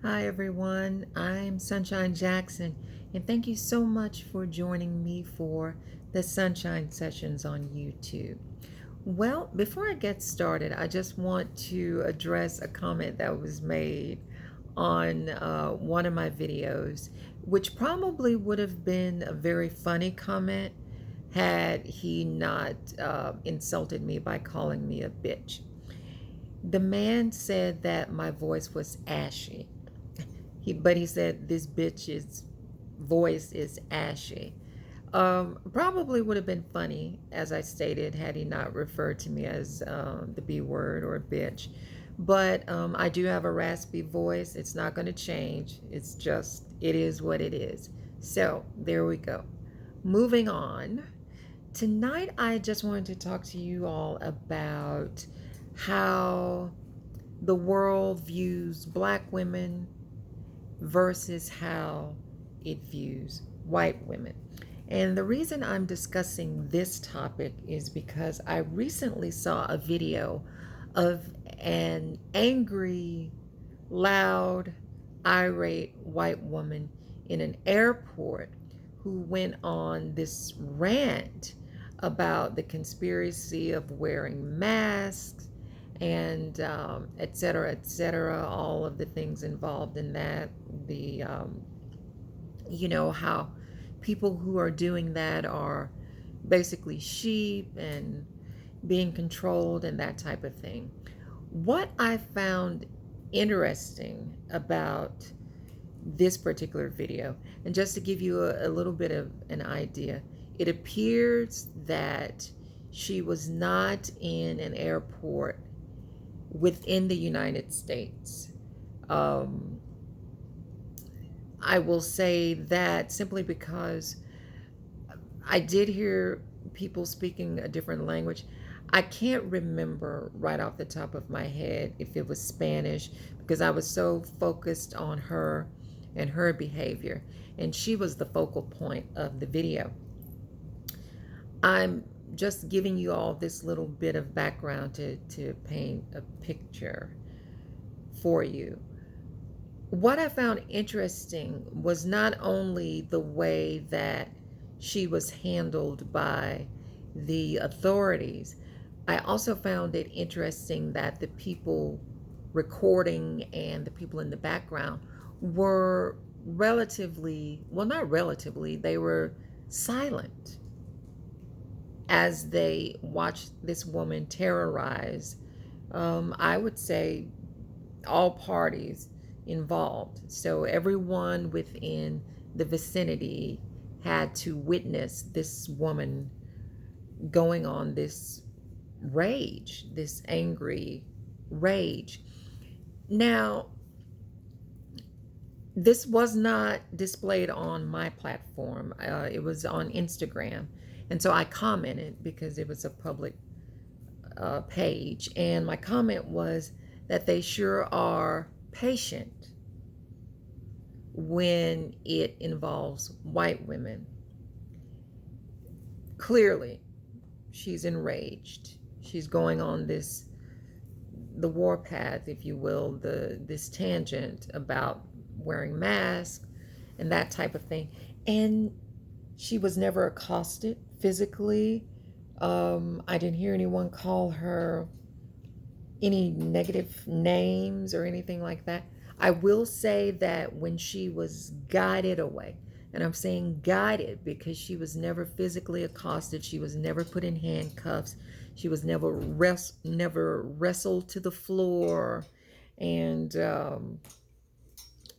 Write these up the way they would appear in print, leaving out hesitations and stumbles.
Hi everyone, I'm Sunshine Jackson, and thank you so much for joining me for the Sunshine Sessions on YouTube. Well, before I get started, I just want to address a comment that was made on one of my videos, which probably would have been a very funny comment had he not insulted me by calling me a bitch. The man said that my voice was ashy. But he said this bitch's voice is ashy. Probably would have been funny, as I stated, had he not referred to me as the B word or bitch. But I do have a raspy voice. It's not going to change. It's just, it is what it is. So there we go. Moving on. Tonight, I just wanted to talk to you all about how the world views black women versus how it views white women. And the reason I'm discussing this topic is because I recently saw a video of an angry, loud, irate white woman in an airport who went on this rant about the conspiracy of wearing masks and et cetera, all of the things involved in that. The, how people who are doing that are basically sheep and being controlled and that type of thing. What I found interesting about this particular video, and just to give you a little bit of an idea, it appears that she was not in an airport within the United States. Um, I will say that simply because I did hear people speaking a different language. I can't remember right off the top of my head if it was Spanish because I was so focused on her and her behavior, and she was the focal point of the video. I'm just giving you all this little bit of background to paint a picture for you. What I found interesting was not only the way that she was handled by the authorities, I also found it interesting that the people recording and the people in the background were relatively, well, not relatively, they were silent as they watched this woman terrorize, I would say, all parties involved. So everyone within the vicinity had to witness this woman going on this rage, this angry rage. Now, this was not displayed on my platform. It was on Instagram. And so I commented because it was a public page. And my comment was that they sure are patient when it involves white women. Clearly, she's enraged. She's going on the warpath, if you will, this tangent about wearing masks and that type of thing. And she was never accosted physically. I didn't hear anyone call her any negative names or anything like that. I will say that when she was guided away, and I'm saying guided because she was never physically accosted, she was never put in handcuffs, she was never wrestled to the floor and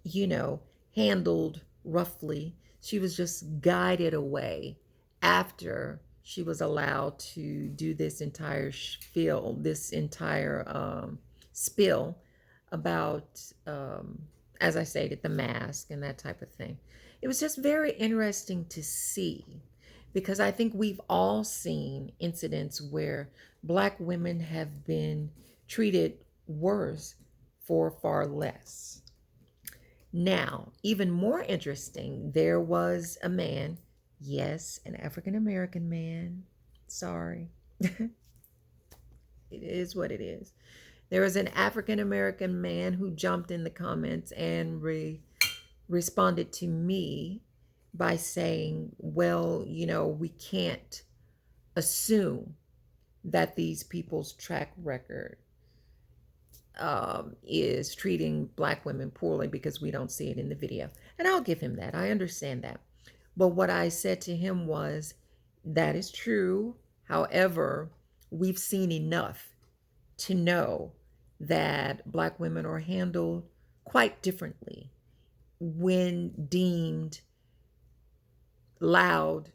you know, handled roughly. She was just guided away after she was allowed to do this entire spiel, spill about, as I stated, the mask and that type of thing. It was just very interesting to see because I think we've all seen incidents where Black women have been treated worse for far less. Now, even more interesting, there was a man, yes, an African American man. Sorry. It is what it is. There was an African American man who jumped in the comments and responded to me by saying, well, we can't assume that these people's track record is treating Black women poorly because we don't see it in the video. And I'll give him that. I understand that. But what I said to him was, that is true. However, we've seen enough to know that Black women are handled quite differently when deemed loud,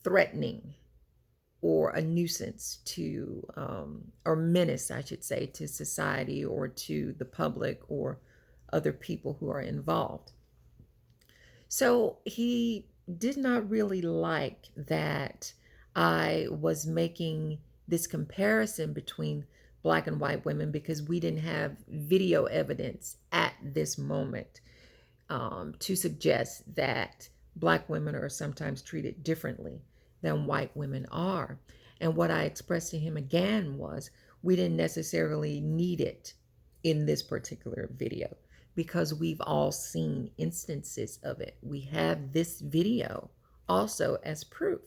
threatening, or a nuisance to, or menace, I should say, to society or to the public or other people who are involved. So he did not really like that I was making this comparison between Black and white women because we didn't have video evidence at this moment to suggest that Black women are sometimes treated differently than white women are. And what I expressed to him again was, we didn't necessarily need it in this particular video because we've all seen instances of it. We have this video also as proof.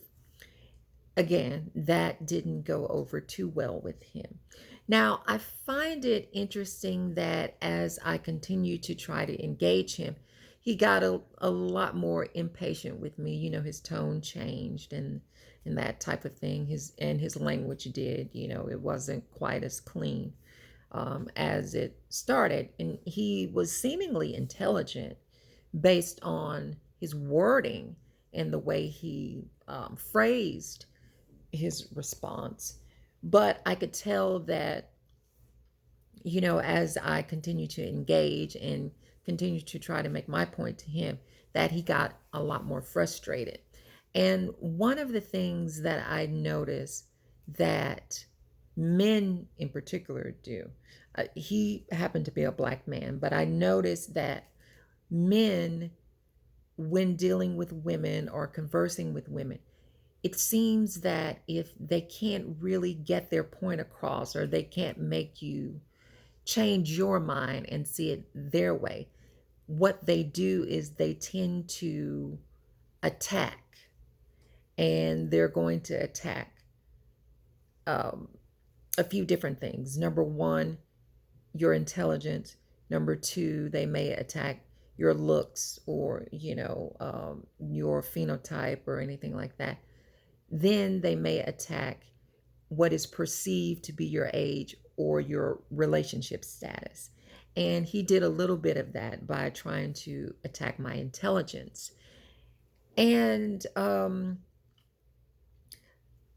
Again, that didn't go over too well with him. Now, I find it interesting that as I continue to try to engage him, he got a lot more impatient with me. His tone changed and that type of thing. His language did. It wasn't quite as clean as it started. And he was seemingly intelligent based on his wording and the way he phrased his response. But I could tell that, as I continue to engage and continue to try to make my point to him, that he got a lot more frustrated. And one of the things that I notice that men in particular do, he happened to be a Black man, but I noticed that men, when dealing with women or conversing with women, it seems that if they can't really get their point across or they can't make you change your mind and see it their way, what they do is they tend to attack. And they're going to attack a few different things. Number one, your intelligence. Number two, they may attack your looks or, your phenotype or anything like that. Then they may attack what is perceived to be your age or your relationship status. And he did a little bit of that by trying to attack my intelligence. And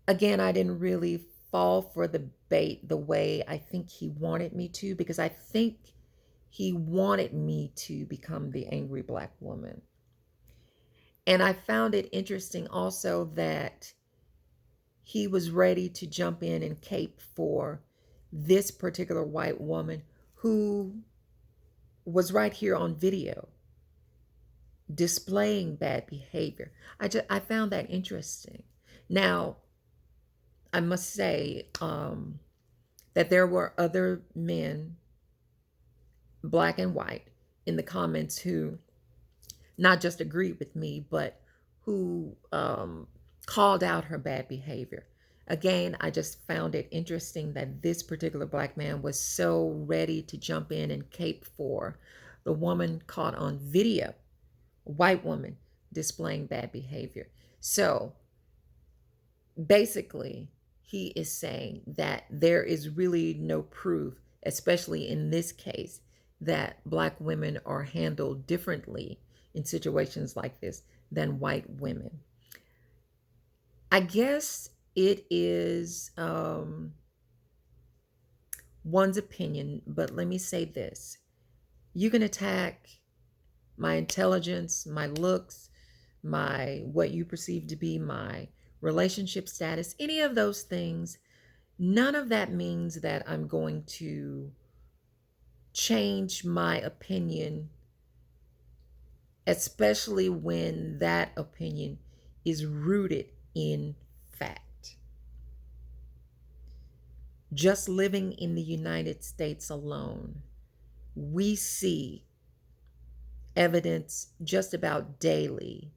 again, I didn't really fall for the bait the way I think he wanted me to, because I think he wanted me to become the angry Black woman. And I found it interesting also that he was ready to jump in and cape for this particular white woman who was right here on video displaying bad behavior. I found that interesting. Now, I must say that there were other men, Black and white, in the comments who not just agreed with me, but who called out her bad behavior. Again, I just found it interesting that this particular Black man was so ready to jump in and cape for the woman caught on video, a white woman displaying bad behavior. So basically, he is saying that there is really no proof, especially in this case, that Black women are handled differently in situations like this than white women. I guess it is one's opinion, but let me say this. You can attack my intelligence, my looks, what you perceive to be my relationship status, any of those things. None of that means that I'm going to change my opinion, especially when that opinion is rooted in fact. Just living in the United States alone, we see evidence just about daily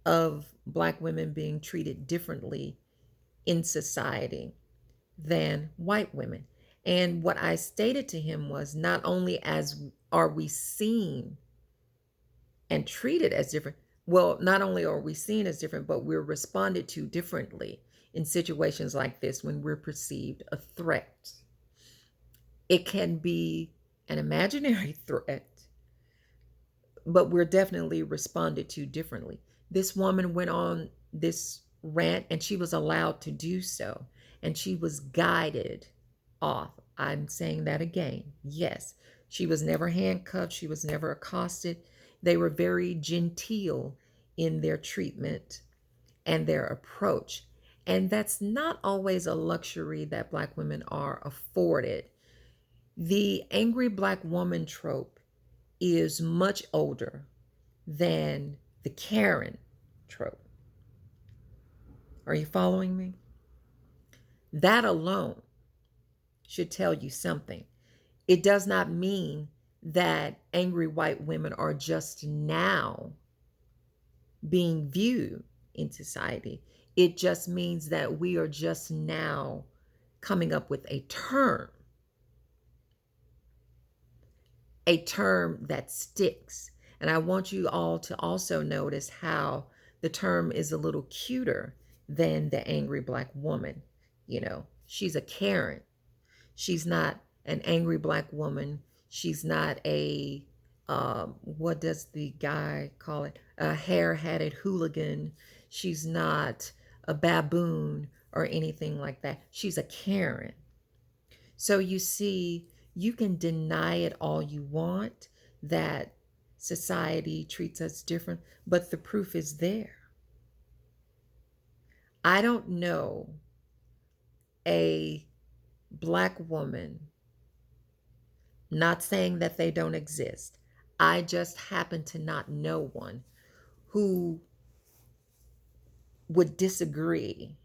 of Black women being treated differently in society than white women. And what I stated to him was, not only as are we seen and treated as different, well, not only are we seen as different, but we're responded to differently in situations like this when we're perceived a threat. It can be an imaginary threat, but we're definitely responded to differently. This woman went on this rant and she was allowed to do so, and she was guided off. I'm saying that again. Yes, she was never handcuffed, she was never accosted. They were very genteel in their treatment and their approach. And that's not always a luxury that Black women are afforded. The angry Black woman trope is much older than the Karen trope. Are you following me? That alone should tell you something. It does not mean that angry white women are just now being viewed in society. It just means that we are just now coming up with a term that sticks. And I want you all to also notice how the term is a little cuter than the angry Black woman. She's a Karen. She's not an angry Black woman. She's not a, what does the guy call it? A hare-hatted hooligan. She's not a baboon or anything like that. She's a Karen. So you see, you can deny it all you want that society treats us different, but the proof is there. I don't know a Black woman, not saying that they don't exist. I just happen to not know one who would disagree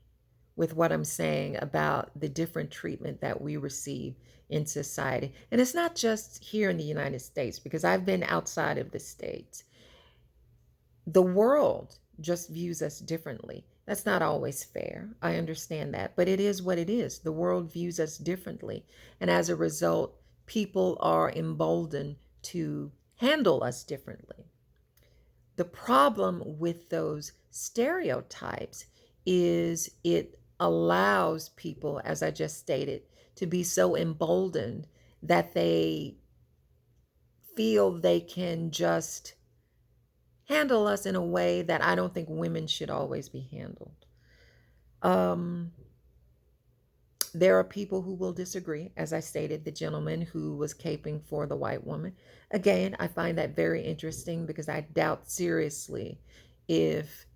with what I'm saying about the different treatment that we receive in society. And it's not just here in the United States, because I've been outside of the States. The world just views us differently. That's not always fair. I understand that, but it is what it is. The world views us differently. And as a result, people are emboldened to handle us differently. The problem with those stereotypes is it allows people, as I just stated, to be so emboldened that they feel they can just handle us in a way that I don't think women should always be handled. There are people who will disagree, as I stated, the gentleman who was caping for the white woman. Again, I find that very interesting because I doubt seriously if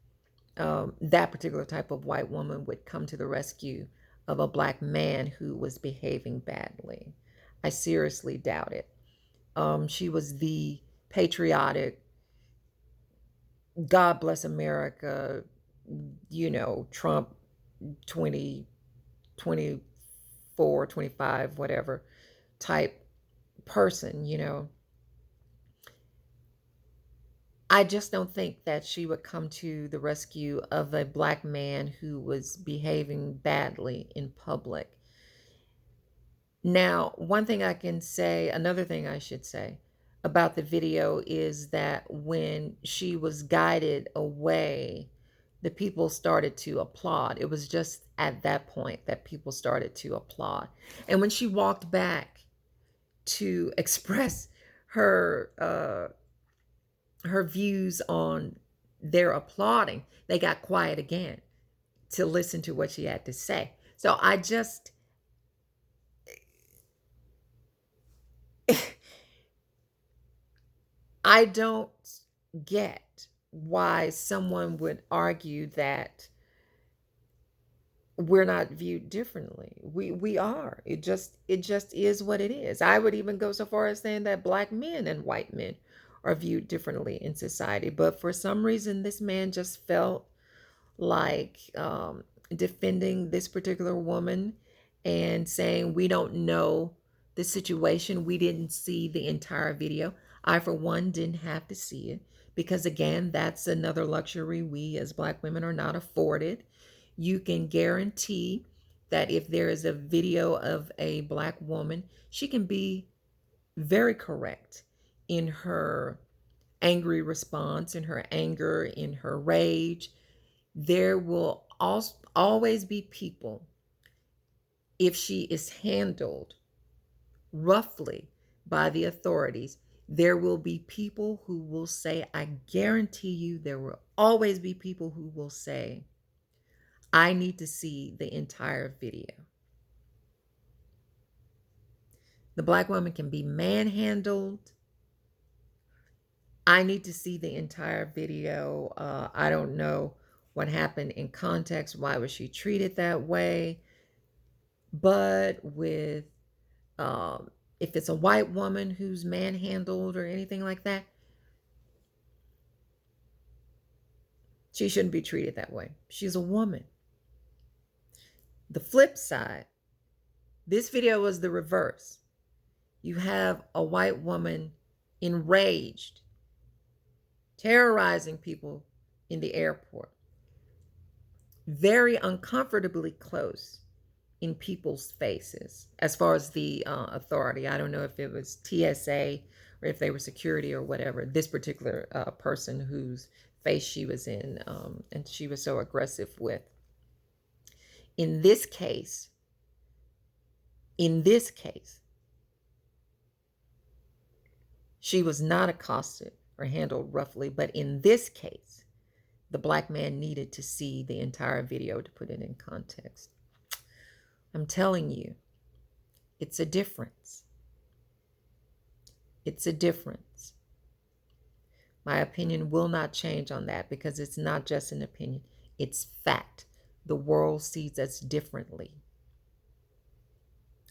that particular type of white woman would come to the rescue of a Black man who was behaving badly. I seriously doubt it. She was the patriotic, God bless America, Trump 2024, 25, whatever type person. I just don't think that she would come to the rescue of a Black man who was behaving badly in public. Now, another thing I should say about the video is that when she was guided away, the people started to applaud. It was just at that point that people started to applaud. And when she walked back to express her her views on their applauding, they got quiet again to listen to what she had to say. So I don't get why someone would argue that we're not viewed differently. We are. It just is what it is. I would even go so far as saying that Black men and white men are viewed differently in society. But for some reason, this man just felt like defending this particular woman and saying we don't know the situation. We didn't see the entire video. I, for one, didn't have to see it because, again, that's another luxury we as Black women are not afforded. You can guarantee that if there is a video of a Black woman, she can be very correct in her angry response, in her anger, in her rage. There will always be people, if she is handled roughly by the authorities, there will be people who will say, I guarantee you, there will always be people who will say, I need to see the entire video. The Black woman can be manhandled. I need to see the entire video. I don't know what happened in context. Why was she treated that way? But with if it's a white woman who's manhandled or anything like that, she shouldn't be treated that way. She's a woman. The flip side, this video was the reverse. You have a white woman enraged, terrorizing people in the airport, very uncomfortably close in people's faces. As far as the authority, I don't know if it was TSA or if they were security or whatever, this particular person whose face she was in and she was so aggressive with. In this case, she was not accosted or handled roughly, but in this case, the Black man needed to see the entire video to put it in context. I'm telling you, it's a difference. It's a difference. My opinion will not change on that because it's not just an opinion, it's fact. The world sees us differently.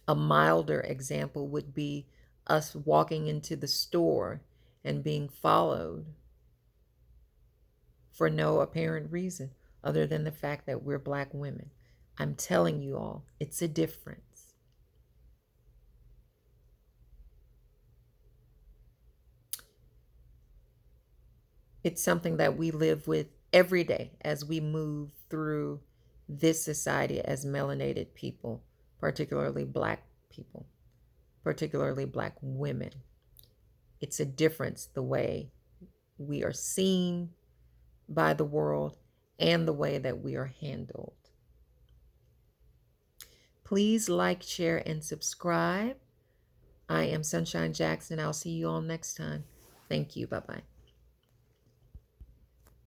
A milder example would be us walking into the store and being followed for no apparent reason other than the fact that we're Black women. I'm telling you all, it's a difference. It's something that we live with every day as we move through this society as melanated people, particularly Black people, particularly Black women. It's a difference the way we are seen by the world and the way that we are handled. Please like, share, and subscribe. I am Sunshine Jackson. I'll see you all next time. Thank you. Bye-bye.